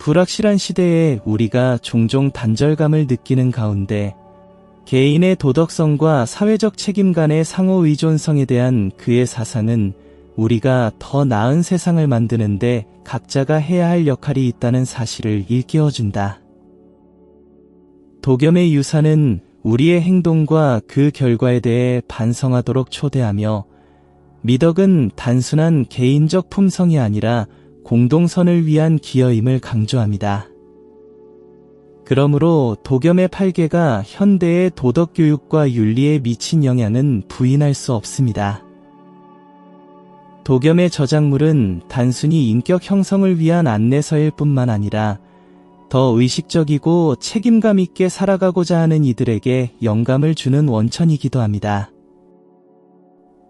불확실한 시대에 우리가 종종 단절감을 느끼는 가운데 개인의 도덕성과 사회적 책임 간의 상호 의존성에 대한 그의 사상은 우리가 더 나은 세상을 만드는데 각자가 해야 할 역할이 있다는 사실을 일깨워준다. 도겸의 유산은 우리의 행동과 그 결과에 대해 반성하도록 초대하며 미덕은 단순한 개인적 품성이 아니라 공동선을 위한 기여임을 강조합니다. 그러므로 도겸의 팔계가 현대의 도덕교육과 윤리에 미친 영향은 부인할 수 없습니다. 도겸의 저작물은 단순히 인격 형성을 위한 안내서일 뿐만 아니라 더 의식적이고 책임감 있게 살아가고자 하는 이들에게 영감을 주는 원천이기도 합니다.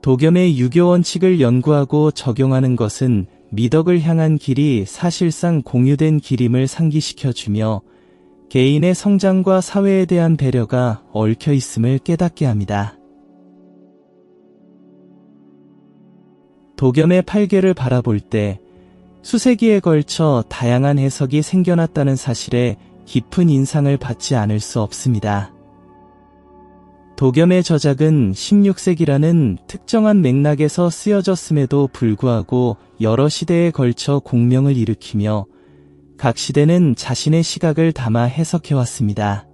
도겸의 유교 원칙을 연구하고 적용하는 것은 미덕을 향한 길이 사실상 공유된 길임을 상기시켜주며 개인의 성장과 사회에 대한 배려가 얽혀 있음을 깨닫게 합니다. 도겸의 팔계를 바라볼 때 수세기에 걸쳐 다양한 해석이 생겨났다는 사실에 깊은 인상을 받지 않을 수 없습니다. 도겸의 저작은 16세기라는 특정한 맥락에서 쓰여졌음에도 불구하고 여러 시대에 걸쳐 공명을 일으키며 각 시대는 자신의 시각을 담아 해석해왔습니다.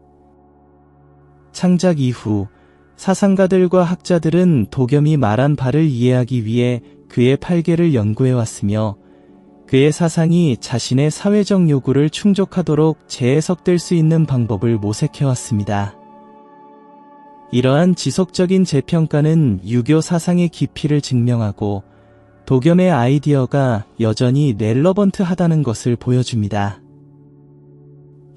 창작 이후 사상가들과 학자들은 도겸이 말한 바를 이해하기 위해 그의 팔계를 연구해왔으며 그의 사상이 자신의 사회적 요구를 충족하도록 재해석될 수 있는 방법을 모색해왔습니다. 이러한 지속적인 재평가는 유교 사상의 깊이를 증명하고 도겸의 아이디어가 여전히 렐러번트하다는 것을 보여줍니다.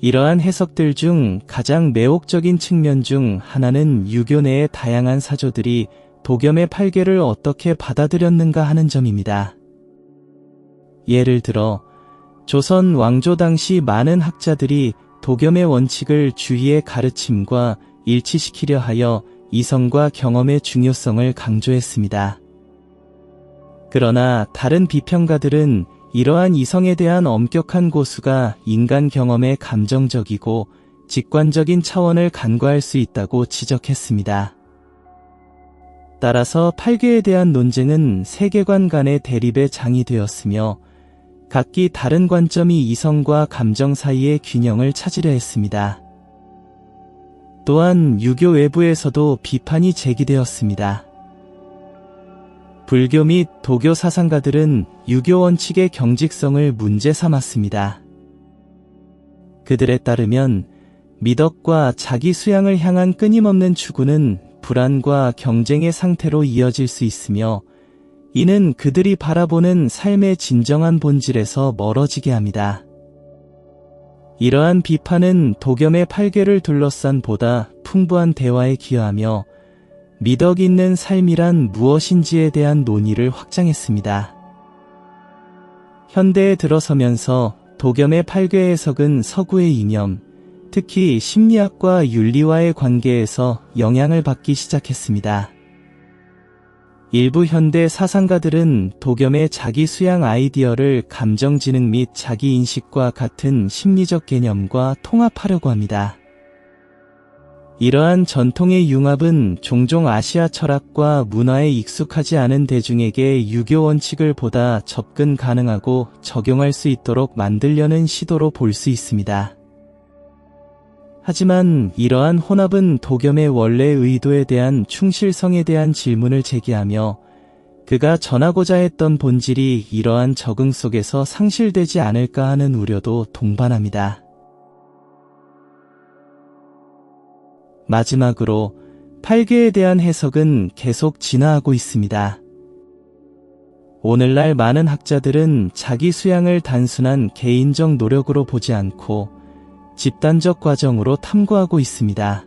이러한 해석들 중 가장 매혹적인 측면 중 하나는 유교 내의 다양한 사조들이 도겸의 팔계를 어떻게 받아들였는가 하는 점입니다. 예를 들어 조선 왕조 당시 많은 학자들이 도겸의 원칙을 주위의 가르침과 일치시키려 하여 이성과 경험의 중요성을 강조했습니다. 그러나 다른 비평가들은 이러한 이성에 대한 엄격한 고수가 인간 경험에 감정적이고 직관적인 차원을 간과할 수 있다고 지적했습니다. 따라서 팔계에 대한 논쟁은 세계관 간의 대립의 장이 되었으며 각기 다른 관점이 이성과 감정 사이의 균형을 찾으려 했습니다. 또한 유교 외부에서도 비판이 제기되었습니다. 불교 및 도교 사상가들은 유교 원칙의 경직성을 문제 삼았습니다. 그들에 따르면 미덕과 자기 수양을 향한 끊임없는 추구는 불안과 경쟁의 상태로 이어질 수 있으며 이는 그들이 바라보는 삶의 진정한 본질에서 멀어지게 합니다. 이러한 비판은 도겸의 팔계를 둘러싼 보다 풍부한 대화에 기여하며 미덕 있는 삶이란 무엇인지에 대한 논의를 확장했습니다. 현대에 들어서면서 도겸의 팔계 해석은 서구의 이념, 특히 심리학과 윤리와의 관계에서 영향을 받기 시작했습니다. 일부 현대 사상가들은 도겸의 자기 수양 아이디어를 감정지능 및 자기인식과 같은 심리적 개념과 통합하려고 합니다. 이러한 전통의 융합은 종종 아시아 철학과 문화에 익숙하지 않은 대중에게 유교 원칙을 보다 접근 가능하고 적용할 수 있도록 만들려는 시도로 볼 수 있습니다. 하지만 이러한 혼합은 도겸의 원래 의도에 대한 충실성에 대한 질문을 제기하며 그가 전하고자 했던 본질이 이러한 적응 속에서 상실되지 않을까 하는 우려도 동반합니다. 마지막으로 팔계에 대한 해석은 계속 진화하고 있습니다. 오늘날 많은 학자들은 자기 수양을 단순한 개인적 노력으로 보지 않고 집단적 과정으로 탐구하고 있습니다.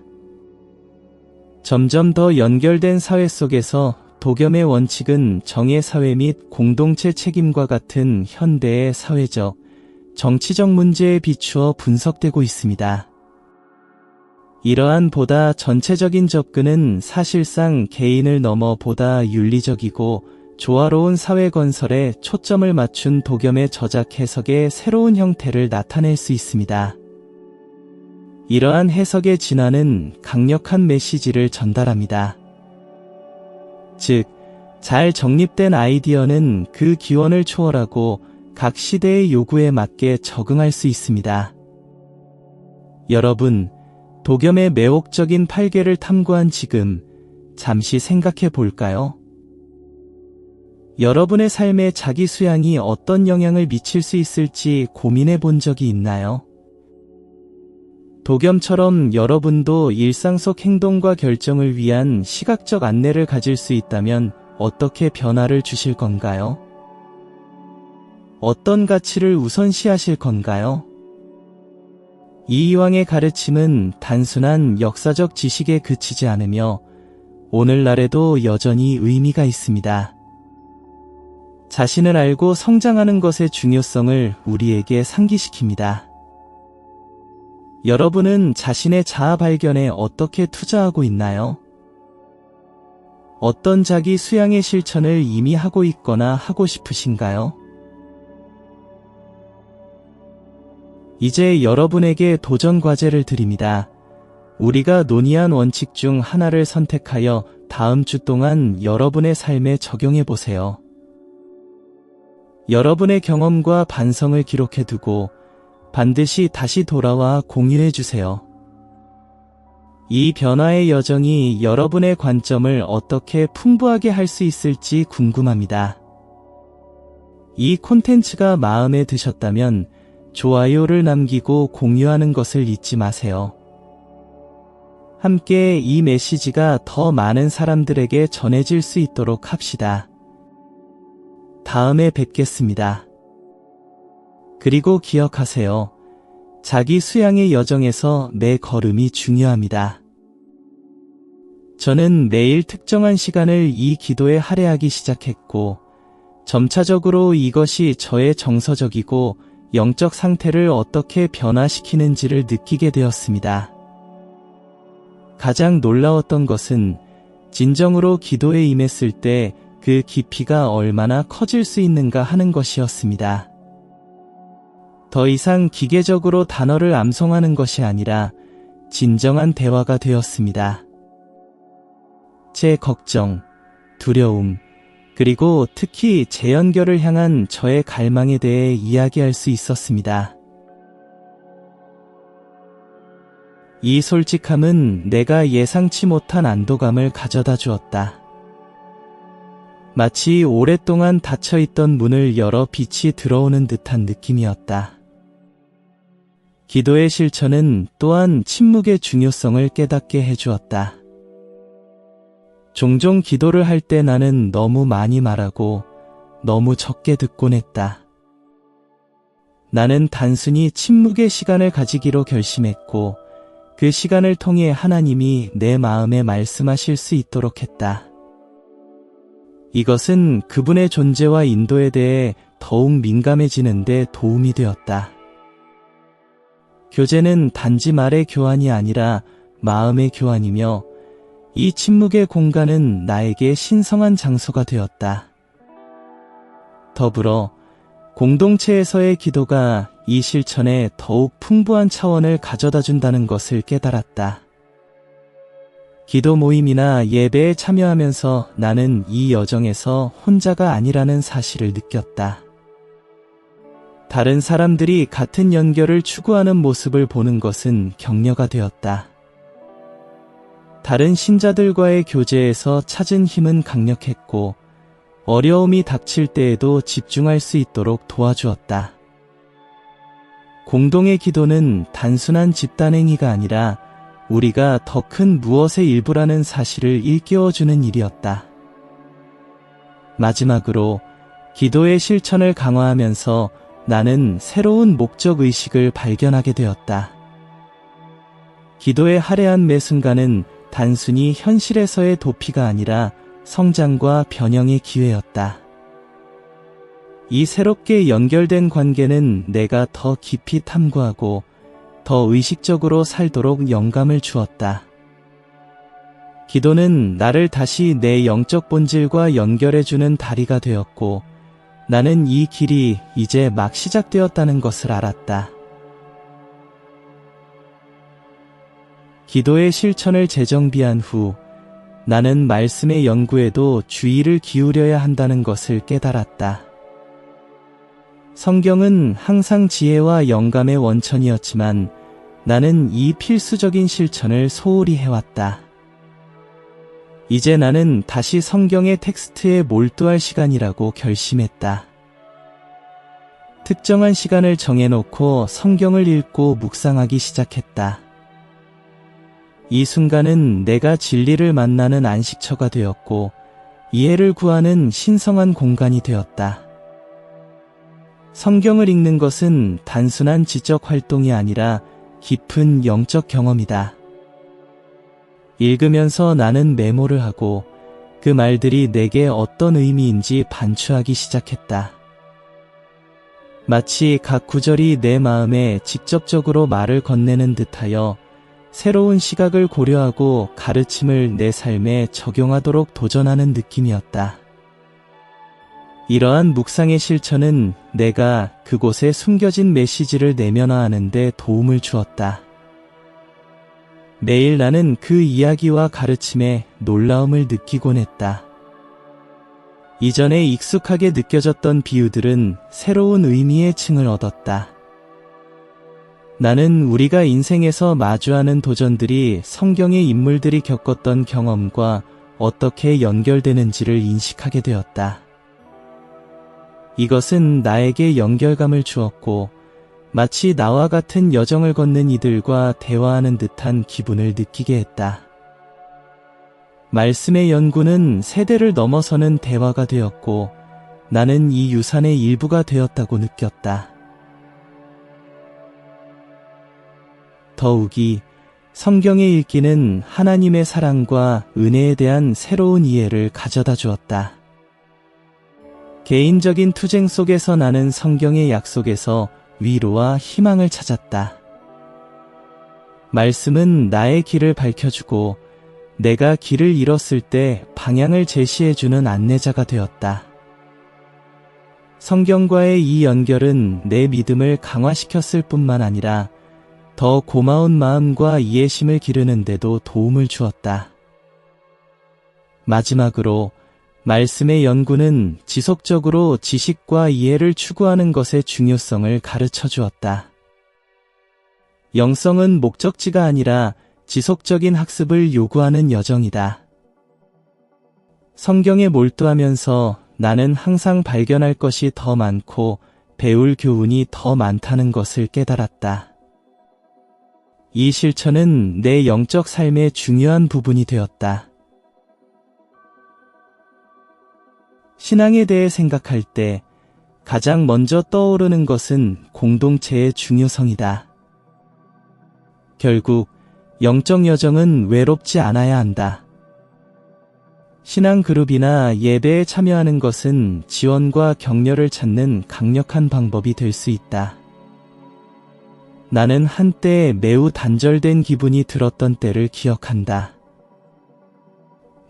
점점 더 연결된 사회 속에서 도겸의 원칙은 정의 사회 및 공동체 책임과 같은 현대의 사회적, 정치적 문제에 비추어 분석되고 있습니다. 이러한 보다 전체적인 접근은 사실상 개인을 넘어 보다 윤리적이고 조화로운 사회 건설에 초점을 맞춘 도겸의 저작 해석의 새로운 형태를 나타낼 수 있습니다. 이러한 해석의 진화는 강력한 메시지를 전달합니다. 즉, 잘 정립된 아이디어는 그 기원을 초월하고 각 시대의 요구에 맞게 적응할 수 있습니다. 여러분, 도겸의 매혹적인 팔괘를 탐구한 지금 잠시 생각해 볼까요? 여러분의 삶에 자기 수양이 어떤 영향을 미칠 수 있을지 고민해 본 적이 있나요? 도겸처럼 여러분도 일상 속 행동과 결정을 위한 시각적 안내를 가질 수 있다면 어떻게 변화를 주실 건가요? 어떤 가치를 우선시하실 건가요? 이 이황의 가르침은 단순한 역사적 지식에 그치지 않으며 오늘날에도 여전히 의미가 있습니다. 자신을 알고 성장하는 것의 중요성을 우리에게 상기시킵니다. 여러분은 자신의 자아 발견에 어떻게 투자하고 있나요? 어떤 자기 수양의 실천을 이미 하고 있거나 하고 싶으신가요? 이제 여러분에게 도전 과제를 드립니다. 우리가 논의한 원칙 중 하나를 선택하여 다음 주 동안 여러분의 삶에 적용해 보세요. 여러분의 경험과 반성을 기록해 두고 반드시 다시 돌아와 공유해 주세요. 이 변화의 여정이 여러분의 관점을 어떻게 풍부하게 할 수 있을지 궁금합니다. 이 콘텐츠가 마음에 드셨다면 좋아요를 남기고 공유하는 것을 잊지 마세요. 함께 이 메시지가 더 많은 사람들에게 전해질 수 있도록 합시다. 다음에 뵙겠습니다. 그리고 기억하세요. 자기 수양의 여정에서 매 걸음이 중요합니다. 저는 매일 특정한 시간을 이 기도에 할애하기 시작했고, 점차적으로 이것이 저의 정서적이고 영적 상태를 어떻게 변화시키는지를 느끼게 되었습니다. 가장 놀라웠던 것은 진정으로 기도에 임했을 때 그 깊이가 얼마나 커질 수 있는가 하는 것이었습니다. 더 이상 기계적으로 단어를 암송하는 것이 아니라 진정한 대화가 되었습니다. 제 걱정, 두려움, 그리고 특히 재연결을 향한 저의 갈망에 대해 이야기할 수 있었습니다. 이 솔직함은 내가 예상치 못한 안도감을 가져다 주었다. 마치 오랫동안 닫혀있던 문을 열어 빛이 들어오는 듯한 느낌이었다. 기도의 실천은 또한 침묵의 중요성을 깨닫게 해주었다. 종종 기도를 할 때 나는 너무 많이 말하고 너무 적게 듣곤 했다. 나는 단순히 침묵의 시간을 가지기로 결심했고 그 시간을 통해 하나님이 내 마음에 말씀하실 수 있도록 했다. 이것은 그분의 존재와 인도에 대해 더욱 민감해지는 데 도움이 되었다. 교제는 단지 말의 교환이 아니라 마음의 교환이며 이 침묵의 공간은 나에게 신성한 장소가 되었다. 더불어 공동체에서의 기도가 이 실천에 더욱 풍부한 차원을 가져다 준다는 것을 깨달았다. 기도 모임이나 예배에 참여하면서 나는 이 여정에서 혼자가 아니라는 사실을 느꼈다. 다른 사람들이 같은 연결을 추구하는 모습을 보는 것은 격려가 되었다. 다른 신자들과의 교제에서 찾은 힘은 강력했고 어려움이 닥칠 때에도 집중할 수 있도록 도와주었다. 공동의 기도는 단순한 집단행위가 아니라 우리가 더 큰 무엇의 일부라는 사실을 일깨워주는 일이었다. 마지막으로 기도의 실천을 강화하면서 나는 새로운 목적의식을 발견하게 되었다. 기도에 할애한 매 순간은 단순히 현실에서의 도피가 아니라 성장과 변형의 기회였다. 이 새롭게 연결된 관계는 내가 더 깊이 탐구하고 더 의식적으로 살도록 영감을 주었다. 기도는 나를 다시 내 영적 본질과 연결해주는 다리가 되었고, 나는 이 길이 이제 막 시작되었다는 것을 알았다. 기도의 실천을 재정비한 후, 나는 말씀의 연구에도 주의를 기울여야 한다는 것을 깨달았다. 성경은 항상 지혜와 영감의 원천이었지만, 나는 이 필수적인 실천을 소홀히 해왔다. 이제 나는 다시 성경의 텍스트에 몰두할 시간이라고 결심했다. 특정한 시간을 정해놓고 성경을 읽고 묵상하기 시작했다. 이 순간은 내가 진리를 만나는 안식처가 되었고, 이해를 구하는 신성한 공간이 되었다. 성경을 읽는 것은 단순한 지적 활동이 아니라 깊은 영적 경험이다. 읽으면서 나는 메모를 하고 그 말들이 내게 어떤 의미인지 반추하기 시작했다. 마치 각 구절이 내 마음에 직접적으로 말을 건네는 듯하여 새로운 시각을 고려하고 가르침을 내 삶에 적용하도록 도전하는 느낌이었다. 이러한 묵상의 실천은 내가 그곳에 숨겨진 메시지를 내면화하는 데 도움을 주었다. 매일 나는 그 이야기와 가르침에 놀라움을 느끼곤 했다. 이전에 익숙하게 느껴졌던 비유들은 새로운 의미의 층을 얻었다. 나는 우리가 인생에서 마주하는 도전들이 성경의 인물들이 겪었던 경험과 어떻게 연결되는지를 인식하게 되었다. 이것은 나에게 연결감을 주었고, 마치 나와 같은 여정을 걷는 이들과 대화하는 듯한 기분을 느끼게 했다. 말씀의 연구는 세대를 넘어서는 대화가 되었고, 나는 이 유산의 일부가 되었다고 느꼈다. 더욱이 성경의 읽기는 하나님의 사랑과 은혜에 대한 새로운 이해를 가져다 주었다. 개인적인 투쟁 속에서 나는 성경의 약속에서 위로와 희망을 찾았다. 말씀은 나의 길을 밝혀주고 내가 길을 잃었을 때 방향을 제시해주는 안내자가 되었다. 성경과의 이 연결은 내 믿음을 강화시켰을 뿐만 아니라 더 고마운 마음과 이해심을 기르는 데도 도움을 주었다. 마지막으로 말씀의 연구는 지속적으로 지식과 이해를 추구하는 것의 중요성을 가르쳐 주었다. 영성은 목적지가 아니라 지속적인 학습을 요구하는 여정이다. 성경에 몰두하면서 나는 항상 발견할 것이 더 많고 배울 교훈이 더 많다는 것을 깨달았다. 이 실천은 내 영적 삶의 중요한 부분이 되었다. 신앙에 대해 생각할 때 가장 먼저 떠오르는 것은 공동체의 중요성이다. 결국 영적 여정은 외롭지 않아야 한다. 신앙 그룹이나 예배에 참여하는 것은 지원과 격려를 찾는 강력한 방법이 될 수 있다. 나는 한때 매우 단절된 기분이 들었던 때를 기억한다.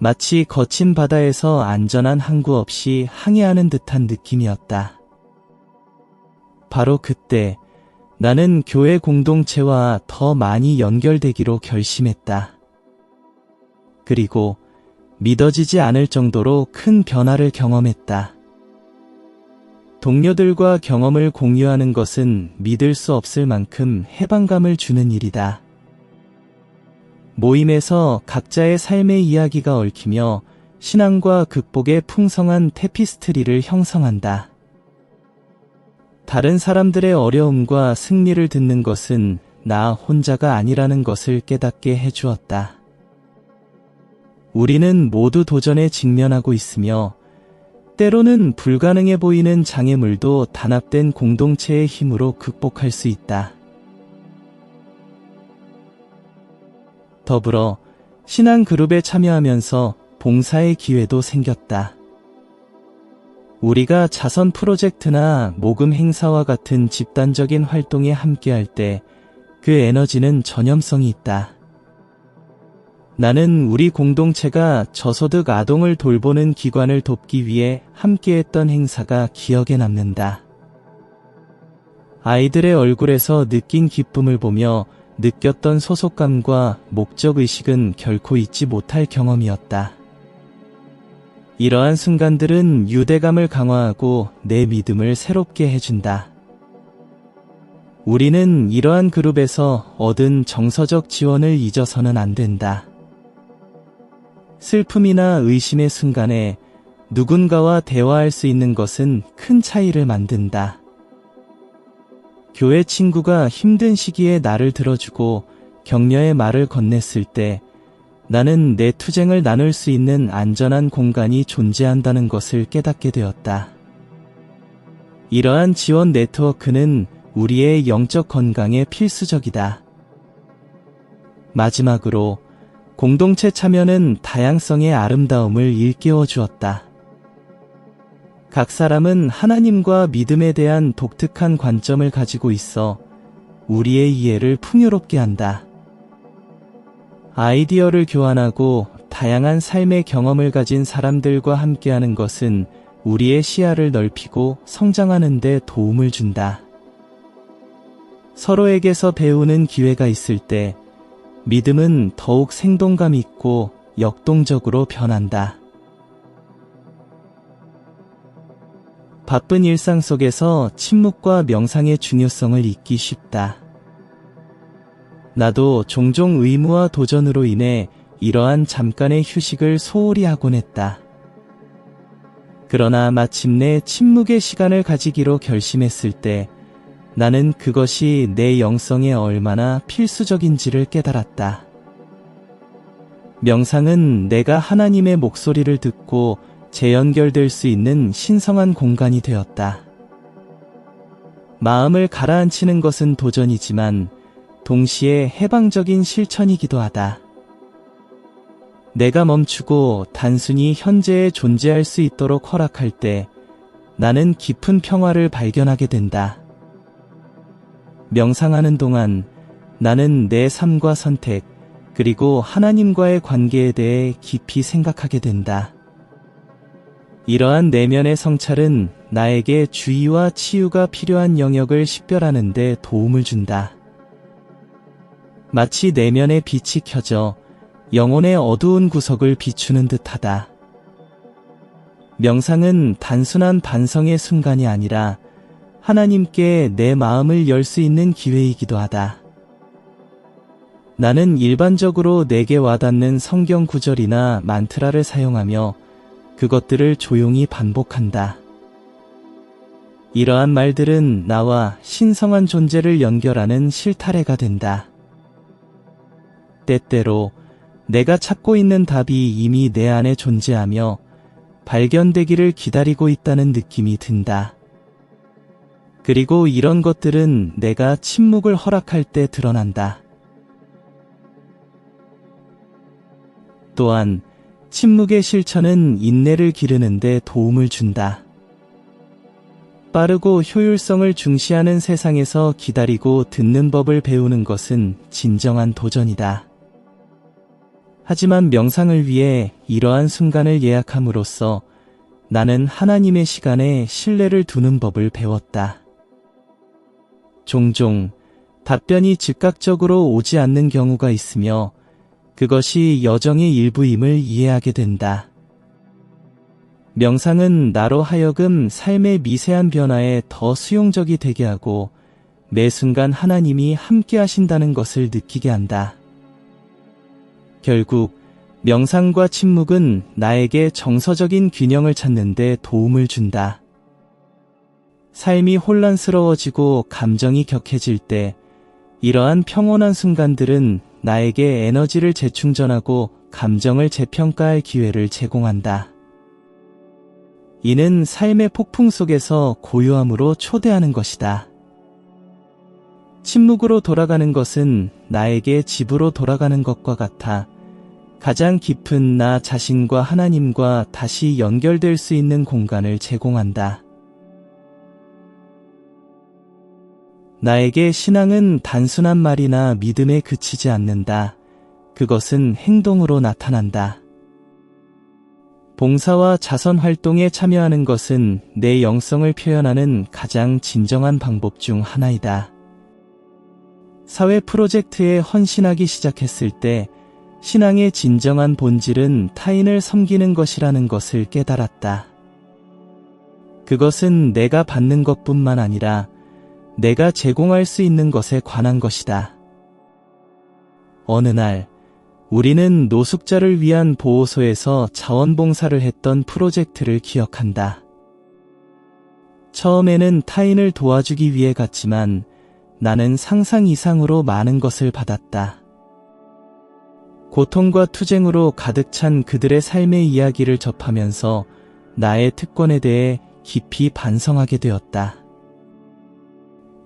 마치 거친 바다에서 안전한 항구 없이 항해하는 듯한 느낌이었다. 바로 그때 나는 교회 공동체와 더 많이 연결되기로 결심했다. 그리고 믿어지지 않을 정도로 큰 변화를 경험했다. 동료들과 경험을 공유하는 것은 믿을 수 없을 만큼 해방감을 주는 일이다. 모임에서 각자의 삶의 이야기가 얽히며 신앙과 극복의 풍성한 테피스트리를 형성한다. 다른 사람들의 어려움과 승리를 듣는 것은 나 혼자가 아니라는 것을 깨닫게 해주었다. 우리는 모두 도전에 직면하고 있으며 때로는 불가능해 보이는 장애물도 단합된 공동체의 힘으로 극복할 수 있다. 더불어 신앙 그룹에 참여하면서 봉사의 기회도 생겼다. 우리가 자선 프로젝트나 모금 행사와 같은 집단적인 활동에 함께할 때 그 에너지는 전염성이 있다. 나는 우리 공동체가 저소득 아동을 돌보는 기관을 돕기 위해 함께했던 행사가 기억에 남는다. 아이들의 얼굴에서 느낀 기쁨을 보며 느꼈던 소속감과 목적의식은 결코 잊지 못할 경험이었다. 이러한 순간들은 유대감을 강화하고 내 믿음을 새롭게 해준다. 우리는 이러한 그룹에서 얻은 정서적 지원을 잊어서는 안 된다. 슬픔이나 의심의 순간에 누군가와 대화할 수 있는 것은 큰 차이를 만든다. 교회 친구가 힘든 시기에 나를 들어주고 격려의 말을 건넸을 때 나는 내 투쟁을 나눌 수 있는 안전한 공간이 존재한다는 것을 깨닫게 되었다. 이러한 지원 네트워크는 우리의 영적 건강에 필수적이다. 마지막으로 공동체 참여는 다양성의 아름다움을 일깨워 주었다. 각 사람은 하나님과 믿음에 대한 독특한 관점을 가지고 있어 우리의 이해를 풍요롭게 한다. 아이디어를 교환하고 다양한 삶의 경험을 가진 사람들과 함께하는 것은 우리의 시야를 넓히고 성장하는 데 도움을 준다. 서로에게서 배우는 기회가 있을 때 믿음은 더욱 생동감 있고 역동적으로 변한다. 바쁜 일상 속에서 침묵과 명상의 중요성을 잊기 쉽다. 나도 종종 의무와 도전으로 인해 이러한 잠깐의 휴식을 소홀히 하곤 했다. 그러나 마침내 침묵의 시간을 가지기로 결심했을 때 나는 그것이 내 영성에 얼마나 필수적인지를 깨달았다. 명상은 내가 하나님의 목소리를 듣고 재연결될 수 있는 신성한 공간이 되었다. 마음을 가라앉히는 것은 도전이지만 동시에 해방적인 실천이기도 하다. 내가 멈추고 단순히 현재에 존재할 수 있도록 허락할 때 나는 깊은 평화를 발견하게 된다. 명상하는 동안 나는 내 삶과 선택, 그리고 하나님과의 관계에 대해 깊이 생각하게 된다. 이러한 내면의 성찰은 나에게 주의와 치유가 필요한 영역을 식별하는 데 도움을 준다. 마치 내면의 빛이 켜져 영혼의 어두운 구석을 비추는 듯하다. 명상은 단순한 반성의 순간이 아니라 하나님께 내 마음을 열 수 있는 기회이기도 하다. 나는 일반적으로 내게 와닿는 성경 구절이나 만트라를 사용하며 그것들을 조용히 반복한다. 이러한 말들은 나와 신성한 존재를 연결하는 실타래가 된다. 때때로 내가 찾고 있는 답이 이미 내 안에 존재하며 발견되기를 기다리고 있다는 느낌이 든다. 그리고 이런 것들은 내가 침묵을 허락할 때 드러난다. 또한 침묵의 실천은 인내를 기르는 데 도움을 준다. 빠르고 효율성을 중시하는 세상에서 기다리고 듣는 법을 배우는 것은 진정한 도전이다. 하지만 명상을 위해 이러한 순간을 예약함으로써 나는 하나님의 시간에 신뢰를 두는 법을 배웠다. 종종 답변이 즉각적으로 오지 않는 경우가 있으며 그것이 여정의 일부임을 이해하게 된다. 명상은 나로 하여금 삶의 미세한 변화에 더 수용적이 되게 하고 매 순간 하나님이 함께 하신다는 것을 느끼게 한다. 결국 명상과 침묵은 나에게 정서적인 균형을 찾는 데 도움을 준다. 삶이 혼란스러워지고 감정이 격해질 때 이러한 평온한 순간들은 나에게 에너지를 재충전하고 감정을 재평가할 기회를 제공한다. 이는 삶의 폭풍 속에서 고요함으로 초대하는 것이다. 침묵으로 돌아가는 것은 나에게 집으로 돌아가는 것과 같아 가장 깊은 나 자신과 하나님과 다시 연결될 수 있는 공간을 제공한다. 나에게 신앙은 단순한 말이나 믿음에 그치지 않는다. 그것은 행동으로 나타난다. 봉사와 자선 활동에 참여하는 것은 내 영성을 표현하는 가장 진정한 방법 중 하나이다. 사회 프로젝트에 헌신하기 시작했을 때 신앙의 진정한 본질은 타인을 섬기는 것이라는 것을 깨달았다. 그것은 내가 받는 것뿐만 아니라 내가 제공할 수 있는 것에 관한 것이다. 어느 날 우리는 노숙자를 위한 보호소에서 자원봉사를 했던 프로젝트를 기억한다. 처음에는 타인을 도와주기 위해 갔지만 나는 상상 이상으로 많은 것을 받았다. 고통과 투쟁으로 가득 찬 그들의 삶의 이야기를 접하면서 나의 특권에 대해 깊이 반성하게 되었다.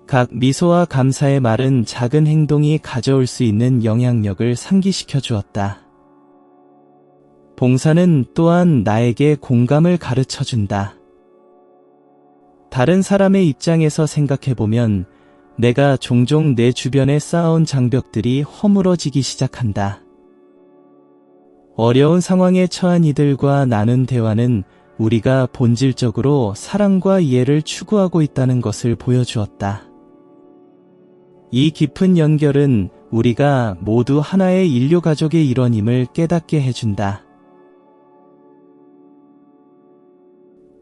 각 미소와 감사의 말은 작은 행동이 가져올 수 있는 영향력을 상기시켜 주었다. 봉사는 또한 나에게 공감을 가르쳐 준다. 다른 사람의 입장에서 생각해보면 내가 종종 내 주변에 쌓아온 장벽들이 허물어지기 시작한다. 어려운 상황에 처한 이들과 나눈 대화는 우리가 본질적으로 사랑과 이해를 추구하고 있다는 것을 보여주었다. 이 깊은 연결은 우리가 모두 하나의 인류 가족의 일원임을 깨닫게 해준다.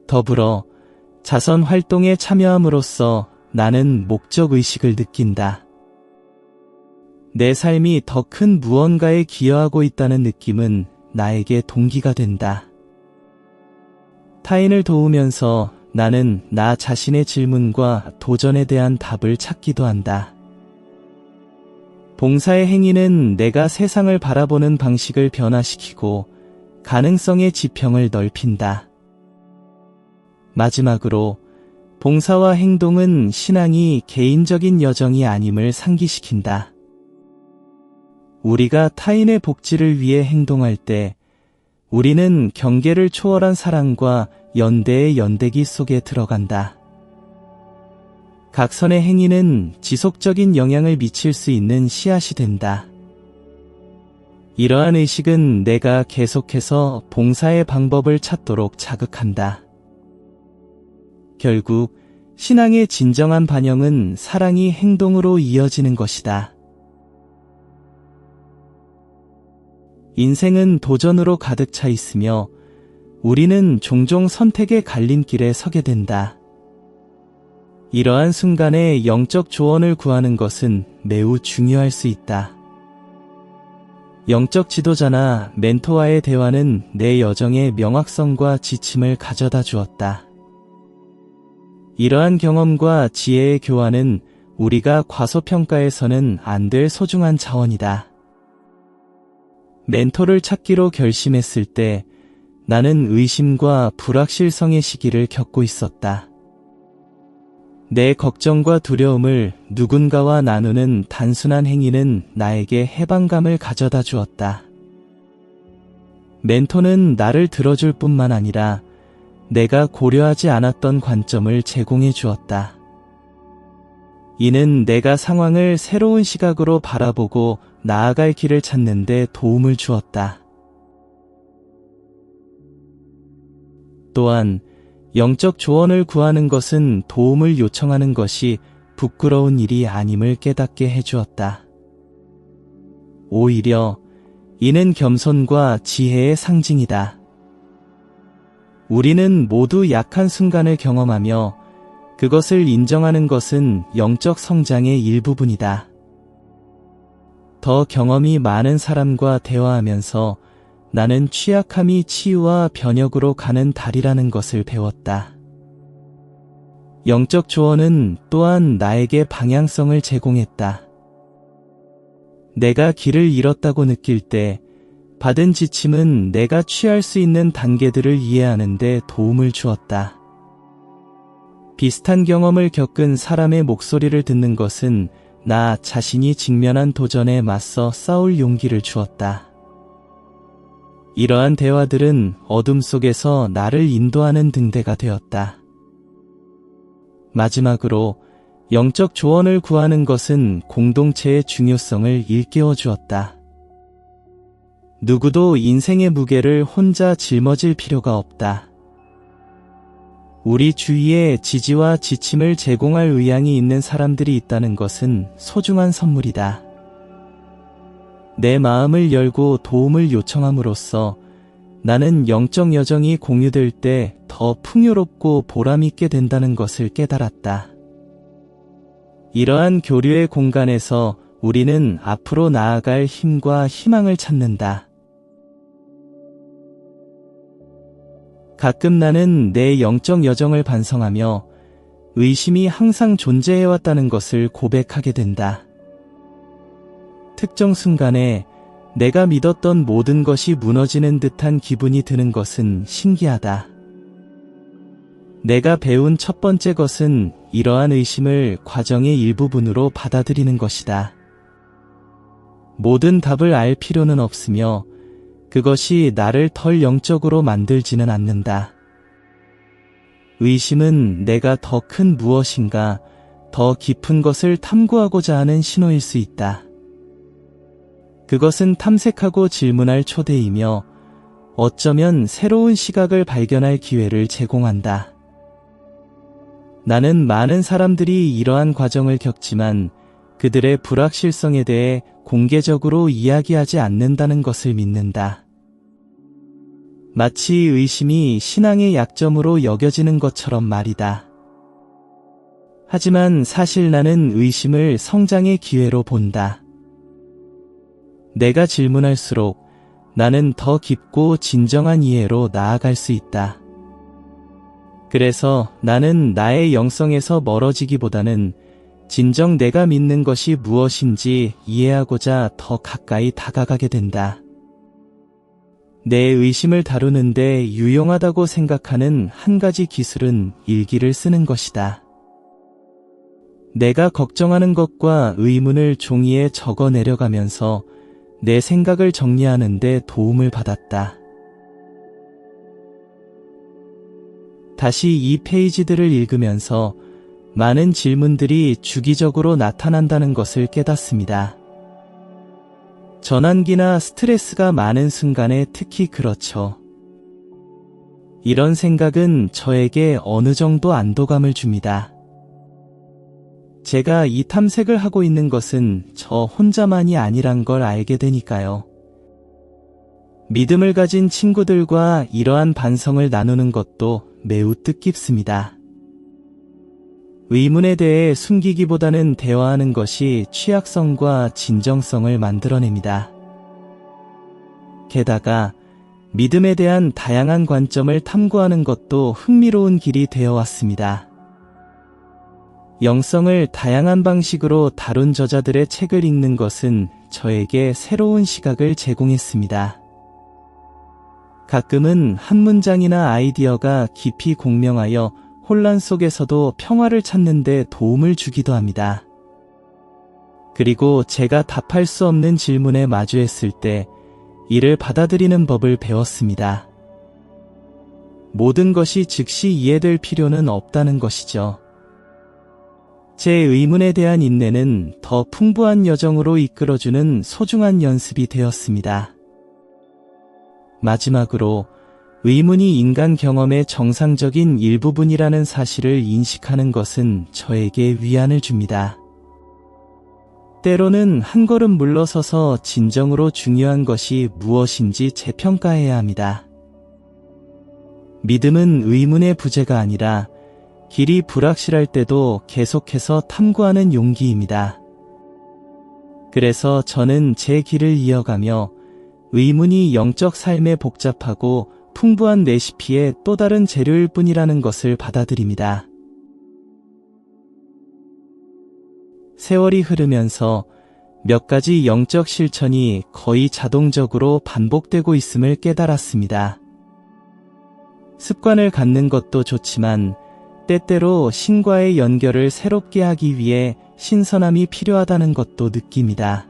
더불어 자선 활동에 참여함으로써 나는 목적의식을 느낀다. 내 삶이 더 큰 무언가에 기여하고 있다는 느낌은 나에게 동기가 된다. 타인을 도우면서 나는 나 자신의 질문과 도전에 대한 답을 찾기도 한다. 봉사의 행위는 내가 세상을 바라보는 방식을 변화시키고 가능성의 지평을 넓힌다. 마지막으로 봉사와 행동은 신앙이 개인적인 여정이 아님을 상기시킨다. 우리가 타인의 복지를 위해 행동할 때 우리는 경계를 초월한 사랑과 연대의 연대기 속에 들어간다. 각선의 행위는 지속적인 영향을 미칠 수 있는 씨앗이 된다. 이러한 의식은 내가 계속해서 봉사의 방법을 찾도록 자극한다. 결국 신앙의 진정한 반영은 사랑이 행동으로 이어지는 것이다. 인생은 도전으로 가득 차 있으며 우리는 종종 선택의 갈림길에 서게 된다. 이러한 순간에 영적 조언을 구하는 것은 매우 중요할 수 있다. 영적 지도자나 멘토와의 대화는 내 여정의 명확성과 지침을 가져다 주었다. 이러한 경험과 지혜의 교환은 우리가 과소평가해서는 안 될 소중한 자원이다. 멘토를 찾기로 결심했을 때 나는 의심과 불확실성의 시기를 겪고 있었다. 내 걱정과 두려움을 누군가와 나누는 단순한 행위는 나에게 해방감을 가져다 주었다. 멘토는 나를 들어줄 뿐만 아니라 내가 고려하지 않았던 관점을 제공해 주었다. 이는 내가 상황을 새로운 시각으로 바라보고 나아갈 길을 찾는 데 도움을 주었다. 또한 영적 조언을 구하는 것은 도움을 요청하는 것이 부끄러운 일이 아님을 깨닫게 해주었다. 오히려 이는 겸손과 지혜의 상징이다. 우리는 모두 약한 순간을 경험하며 그것을 인정하는 것은 영적 성장의 일부분이다. 더 경험이 많은 사람과 대화하면서 나는 취약함이 치유와 변혁으로 가는 달이라는 것을 배웠다. 영적 조언은 또한 나에게 방향성을 제공했다. 내가 길을 잃었다고 느낄 때 받은 지침은 내가 취할 수 있는 단계들을 이해하는 데 도움을 주었다. 비슷한 경험을 겪은 사람의 목소리를 듣는 것은 나 자신이 직면한 도전에 맞서 싸울 용기를 주었다. 이러한 대화들은 어둠 속에서 나를 인도하는 등대가 되었다. 마지막으로 영적 조언을 구하는 것은 공동체의 중요성을 일깨워 주었다. 누구도 인생의 무게를 혼자 짊어질 필요가 없다. 우리 주위에 지지와 지침을 제공할 의향이 있는 사람들이 있다는 것은 소중한 선물이다. 내 마음을 열고 도움을 요청함으로써 나는 영적 여정이 공유될 때 더 풍요롭고 보람있게 된다는 것을 깨달았다. 이러한 교류의 공간에서 우리는 앞으로 나아갈 힘과 희망을 찾는다. 가끔 나는 내 영적 여정을 반성하며 의심이 항상 존재해왔다는 것을 고백하게 된다. 특정 순간에 내가 믿었던 모든 것이 무너지는 듯한 기분이 드는 것은 신기하다. 내가 배운 첫 번째 것은 이러한 의심을 과정의 일부분으로 받아들이는 것이다. 모든 답을 알 필요는 없으며 그것이 나를 덜 영적으로 만들지는 않는다. 의심은 내가 더 큰 무엇인가, 더 깊은 것을 탐구하고자 하는 신호일 수 있다. 그것은 탐색하고 질문할 초대이며 어쩌면 새로운 시각을 발견할 기회를 제공한다. 나는 많은 사람들이 이러한 과정을 겪지만 그들의 불확실성에 대해 공개적으로 이야기하지 않는다는 것을 믿는다. 마치 의심이 신앙의 약점으로 여겨지는 것처럼 말이다. 하지만 사실 나는 의심을 성장의 기회로 본다. 내가 질문할수록 나는 더 깊고 진정한 이해로 나아갈 수 있다. 그래서 나는 나의 영성에서 멀어지기보다는 진정 내가 믿는 것이 무엇인지 이해하고자 더 가까이 다가가게 된다. 내 의심을 다루는데 유용하다고 생각하는 한 가지 기술은 일기를 쓰는 것이다. 내가 걱정하는 것과 의문을 종이에 적어 내려가면서 내 생각을 정리하는 데 도움을 받았다. 다시 이 페이지들을 읽으면서 많은 질문들이 주기적으로 나타난다는 것을 깨닫습니다. 전환기나 스트레스가 많은 순간에 특히 그렇죠. 이런 생각은 저에게 어느 정도 안도감을 줍니다. 제가 이 탐색을 하고 있는 것은 저 혼자만이 아니란 걸 알게 되니까요. 믿음을 가진 친구들과 이러한 반성을 나누는 것도 매우 뜻깊습니다. 의문에 대해 숨기기보다는 대화하는 것이 취약성과 진정성을 만들어냅니다. 게다가 믿음에 대한 다양한 관점을 탐구하는 것도 흥미로운 길이 되어 왔습니다. 영성을 다양한 방식으로 다룬 저자들의 책을 읽는 것은 저에게 새로운 시각을 제공했습니다. 가끔은 한 문장이나 아이디어가 깊이 공명하여 혼란 속에서도 평화를 찾는 데 도움을 주기도 합니다. 그리고 제가 답할 수 없는 질문에 마주했을 때 이를 받아들이는 법을 배웠습니다. 모든 것이 즉시 이해될 필요는 없다는 것이죠. 제 의문에 대한 인내는 더 풍부한 여정으로 이끌어주는 소중한 연습이 되었습니다. 마지막으로 의문이 인간 경험의 정상적인 일부분이라는 사실을 인식하는 것은 저에게 위안을 줍니다. 때로는 한 걸음 물러서서 진정으로 중요한 것이 무엇인지 재평가해야 합니다. 믿음은 의문의 부재가 아니라 길이 불확실할 때도 계속해서 탐구하는 용기입니다. 그래서 저는 제 길을 이어가며 의문이 영적 삶의 복잡하고 풍부한 레시피의 또 다른 재료일 뿐이라는 것을 받아들입니다. 세월이 흐르면서 몇 가지 영적 실천이 거의 자동적으로 반복되고 있음을 깨달았습니다. 습관을 갖는 것도 좋지만 때때로 신과의 연결을 새롭게 하기 위해 신선함이 필요하다는 것도 느낍니다.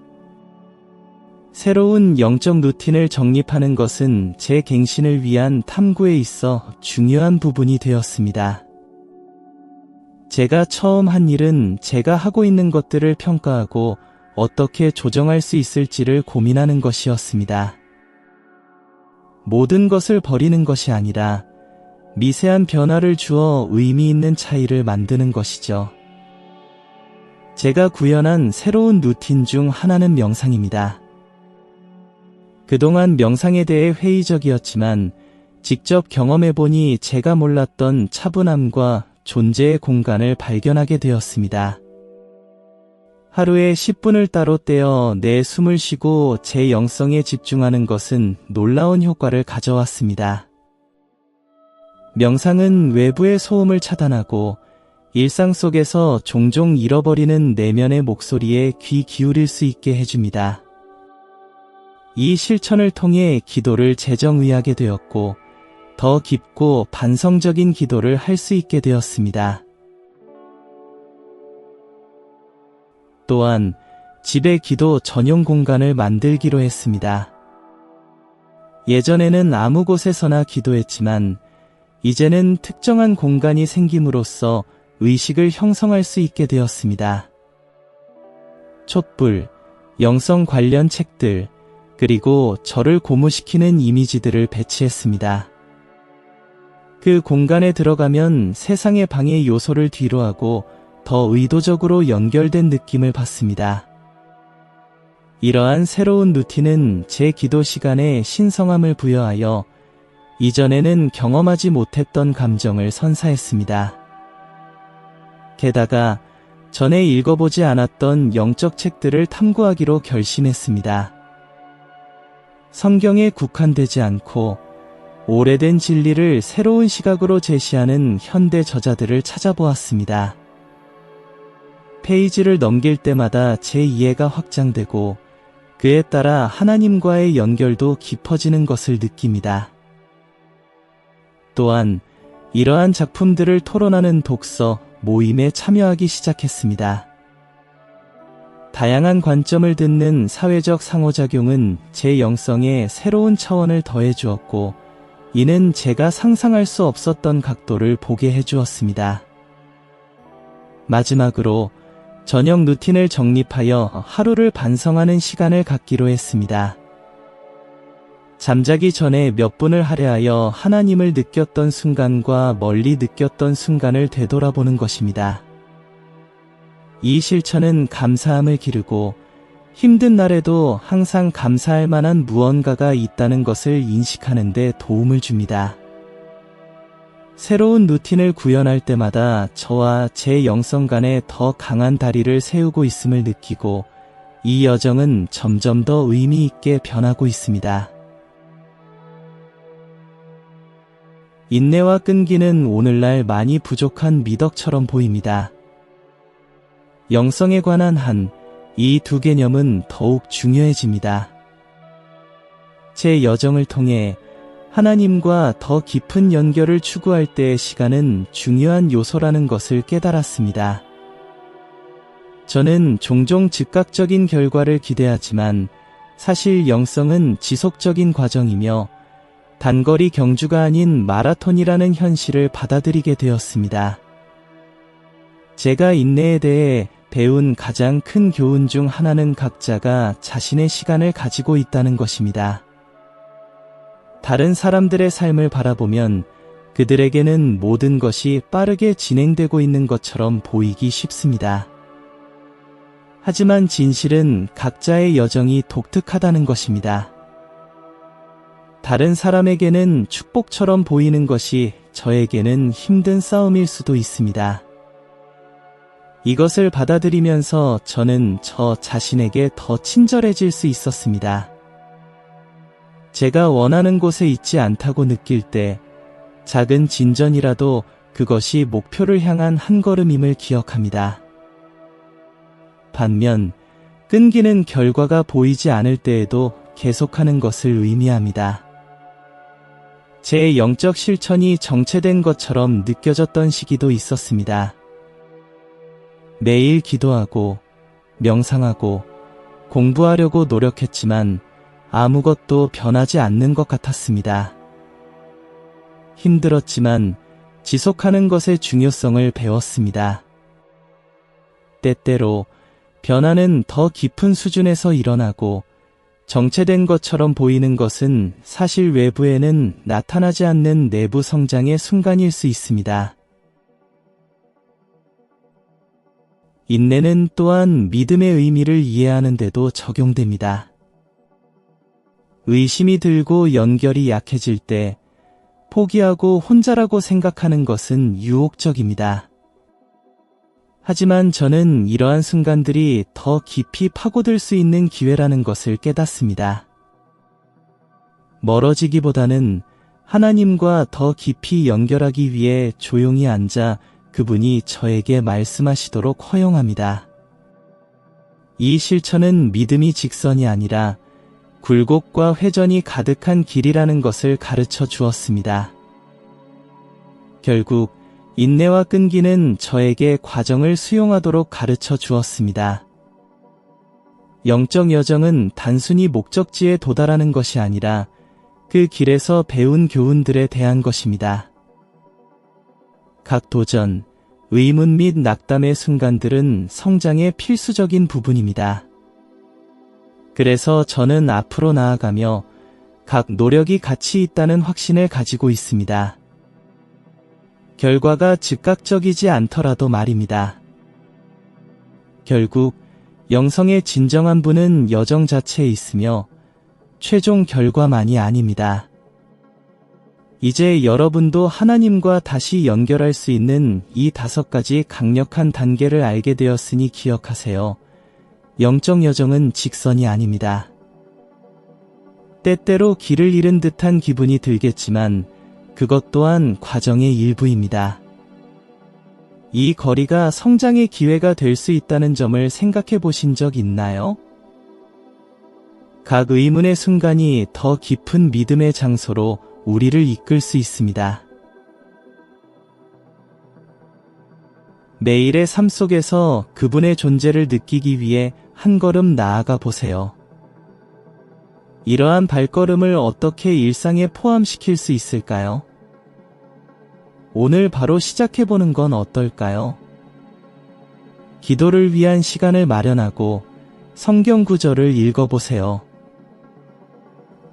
새로운 영적 루틴을 정립하는 것은 제 갱신을 위한 탐구에 있어 중요한 부분이 되었습니다. 제가 처음 한 일은 제가 하고 있는 것들을 평가하고 어떻게 조정할 수 있을지를 고민하는 것이었습니다. 모든 것을 버리는 것이 아니라 미세한 변화를 주어 의미 있는 차이를 만드는 것이죠. 제가 구현한 새로운 루틴 중 하나는 명상입니다. 그동안 명상에 대해 회의적이었지만 직접 경험해보니 제가 몰랐던 차분함과 존재의 공간을 발견하게 되었습니다. 하루에 10분을 따로 떼어 내 숨을 쉬고 제 영성에 집중하는 것은 놀라운 효과를 가져왔습니다. 명상은 외부의 소음을 차단하고 일상 속에서 종종 잃어버리는 내면의 목소리에 귀 기울일 수 있게 해줍니다. 이 실천을 통해 기도를 재정의하게 되었고 더 깊고 반성적인 기도를 할 수 있게 되었습니다. 또한 집에 기도 전용 공간을 만들기로 했습니다. 예전에는 아무 곳에서나 기도했지만 이제는 특정한 공간이 생김으로써 의식을 형성할 수 있게 되었습니다. 촛불, 영성 관련 책들, 그리고 저를 고무시키는 이미지들을 배치했습니다. 그 공간에 들어가면 세상의 방해 요소를 뒤로하고 더 의도적으로 연결된 느낌을 받습니다. 이러한 새로운 루틴은 제 기도 시간에 신성함을 부여하여 이전에는 경험하지 못했던 감정을 선사했습니다. 게다가 전에 읽어보지 않았던 영적 책들을 탐구하기로 결심했습니다. 성경에 국한되지 않고 오래된 진리를 새로운 시각으로 제시하는 현대 저자들을 찾아보았습니다. 페이지를 넘길 때마다 제 이해가 확장되고 그에 따라 하나님과의 연결도 깊어지는 것을 느낍니다. 또한 이러한 작품들을 토론하는 독서 모임에 참여하기 시작했습니다. 다양한 관점을 듣는 사회적 상호작용은 제 영성에 새로운 차원을 더해 주었고 이는 제가 상상할 수 없었던 각도를 보게 해주었습니다. 마지막으로 저녁 루틴을 정립하여 하루를 반성하는 시간을 갖기로 했습니다. 잠자기 전에 몇 분을 할애하여 하나님을 느꼈던 순간과 멀리 느꼈던 순간을 되돌아보는 것입니다. 이 실천은 감사함을 기르고 힘든 날에도 항상 감사할 만한 무언가가 있다는 것을 인식하는 데 도움을 줍니다. 새로운 루틴을 구현할 때마다 저와 제 영성 간에 더 강한 다리를 세우고 있음을 느끼고 이 여정은 점점 더 의미 있게 변하고 있습니다. 인내와 끈기는 오늘날 많이 부족한 미덕처럼 보입니다. 영성에 관한 이 두 개념은 더욱 중요해집니다. 제 여정을 통해 하나님과 더 깊은 연결을 추구할 때의 시간은 중요한 요소라는 것을 깨달았습니다. 저는 종종 즉각적인 결과를 기대하지만 사실 영성은 지속적인 과정이며 단거리 경주가 아닌 마라톤이라는 현실을 받아들이게 되었습니다. 제가 인내에 대해 배운 가장 큰 교훈 중 하나는 각자가 자신의 시간을 가지고 있다는 것입니다. 다른 사람들의 삶을 바라보면 그들에게는 모든 것이 빠르게 진행되고 있는 것처럼 보이기 쉽습니다. 하지만 진실은 각자의 여정이 독특하다는 것입니다. 다른 사람에게는 축복처럼 보이는 것이 저에게는 힘든 싸움일 수도 있습니다. 이것을 받아들이면서 저는 저 자신에게 더 친절해질 수 있었습니다. 제가 원하는 곳에 있지 않다고 느낄 때 작은 진전이라도 그것이 목표를 향한 한 걸음임을 기억합니다. 반면 끈기는 결과가 보이지 않을 때에도 계속하는 것을 의미합니다. 제 영적 실천이 정체된 것처럼 느껴졌던 시기도 있었습니다. 매일 기도하고 명상하고 공부하려고 노력했지만 아무것도 변하지 않는 것 같았습니다. 힘들었지만 지속하는 것의 중요성을 배웠습니다. 때때로 변화는 더 깊은 수준에서 일어나고 정체된 것처럼 보이는 것은 사실 외부에는 나타나지 않는 내부 성장의 순간일 수 있습니다. 인내는 또한 믿음의 의미를 이해하는 데도 적용됩니다. 의심이 들고 연결이 약해질 때 포기하고 혼자라고 생각하는 것은 유혹적입니다. 하지만 저는 이러한 순간들이 더 깊이 파고들 수 있는 기회라는 것을 깨닫습니다. 멀어지기보다는 하나님과 더 깊이 연결하기 위해 조용히 앉아 그분이 저에게 말씀하시도록 허용합니다. 이 실천은 믿음이 직선이 아니라 굴곡과 회전이 가득한 길이라는 것을 가르쳐 주었습니다. 결국 인내와 끈기는 저에게 과정을 수용하도록 가르쳐 주었습니다. 영적 여정은 단순히 목적지에 도달하는 것이 아니라 그 길에서 배운 교훈들에 대한 것입니다. 각 도전, 의문 및 낙담의 순간들은 성장의 필수적인 부분입니다. 그래서 저는 앞으로 나아가며 각 노력이 가치 있다는 확신을 가지고 있습니다. 결과가 즉각적이지 않더라도 말입니다. 결국 영성의 진정한 분은 여정 자체에 있으며 최종 결과만이 아닙니다. 이제 여러분도 하나님과 다시 연결할 수 있는 이 5가지 강력한 단계를 알게 되었으니 기억하세요. 영적 여정은 직선이 아닙니다. 때때로 길을 잃은 듯한 기분이 들겠지만 그것 또한 과정의 일부입니다. 이 거리가 성장의 기회가 될 수 있다는 점을 생각해 보신 적 있나요? 각 의문의 순간이 더 깊은 믿음의 장소로 우리를 이끌 수 있습니다. 매일의 삶 속에서 그분의 존재를 느끼기 위해 한 걸음 나아가 보세요. 이러한 발걸음을 어떻게 일상에 포함시킬 수 있을까요? 오늘 바로 시작해보는 건 어떨까요? 기도를 위한 시간을 마련하고 성경 구절을 읽어보세요.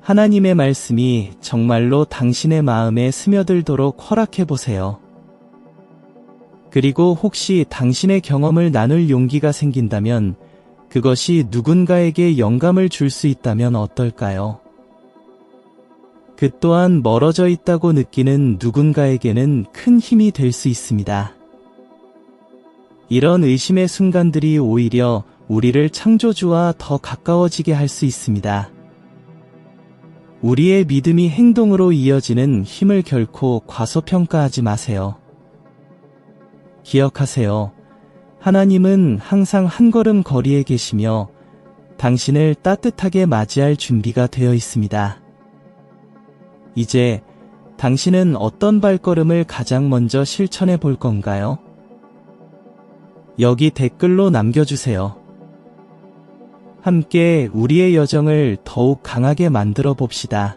하나님의 말씀이 정말로 당신의 마음에 스며들도록 허락해보세요. 그리고 혹시 당신의 경험을 나눌 용기가 생긴다면 그것이 누군가에게 영감을 줄 수 있다면 어떨까요? 그 또한 멀어져 있다고 느끼는 누군가에게는 큰 힘이 될 수 있습니다. 이런 의심의 순간들이 오히려 우리를 창조주와 더 가까워지게 할 수 있습니다. 우리의 믿음이 행동으로 이어지는 힘을 결코 과소평가하지 마세요. 기억하세요. 하나님은 항상 한 걸음 거리에 계시며 당신을 따뜻하게 맞이할 준비가 되어 있습니다. 이제 당신은 어떤 발걸음을 가장 먼저 실천해 볼 건가요? 여기 댓글로 남겨주세요. 함께 우리의 여정을 더욱 강하게 만들어 봅시다.